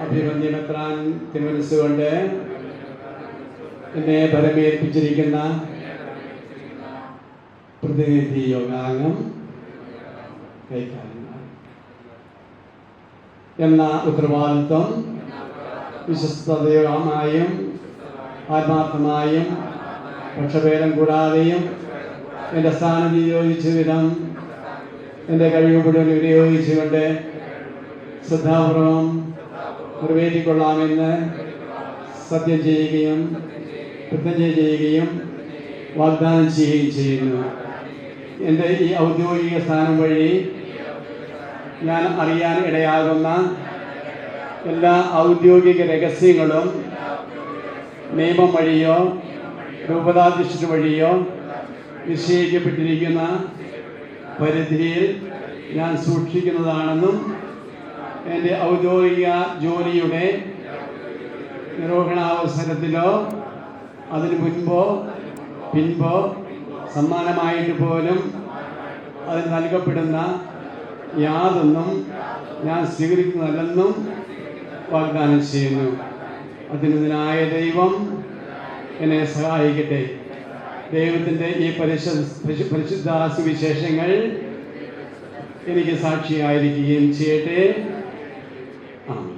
അഭിമന്യമെത്രാൻ തിരുമനസ്സുകൊണ്ട് എന്നെ പരമേൽപ്പിച്ചിരിക്കുന്ന പ്രതിനിധി യോഗാംഗം കൈകാര്യം എന്ന ഉത്തരവാദിത്വം വിശ്വസ്തമായും ആത്മാർത്ഥമായും പക്ഷഭേദം കൂടാതെയും എൻ്റെ സ്ഥാനം നിയോഗിച്ച വിധം എൻ്റെ കഴിവ് മുഴുവൻ വിനിയോഗിച്ചുകൊണ്ട് ശ്രദ്ധാപൂർവം നിറവേറ്റിക്കൊള്ളാമെന്ന് സത്യം ചെയ്യുകയും പ്രതിജ്ഞ ചെയ്യുകയും വാഗ്ദാനം ചെയ്യുകയും ചെയ്യുന്നു. എൻ്റെ ഈ ഔദ്യോഗിക സ്ഥാനം വഴി ഞാൻ അറിയാൻ ഇടയാകുന്ന എല്ലാ ഔദ്യോഗിക രഹസ്യങ്ങളും നിയമം വഴിയോ രൂപതാധ്യക്ഷത വഴിയോ നിശ്ചയിക്കപ്പെട്ടിരിക്കുന്ന പരിധിയിൽ ഞാൻ സൂക്ഷിക്കുന്നതാണെന്നും എൻ്റെ ഔദ്യോഗിക ജോലിയുടെ നിർവഹണാവസരത്തിലോ അതിനു മുൻപോ പിൻപോ സമ്മാനമായിട്ട് പോലും അതിന് നൽകപ്പെടുന്ന യാതൊന്നും ഞാൻ സ്വീകരിക്കുന്നതല്ലെന്നും വാഗ്ദാനം ചെയ്യുന്നു. അതിനായ ദൈവം എന്നെ സഹായിക്കട്ടെ. ദൈവത്തിൻ്റെ ഈ പരിശുദ്ധ സുവിശേഷങ്ങൾ എനിക്ക് സാക്ഷിയായിരിക്കുകയും ചെയ്യട്ടെ. ആമേൻ.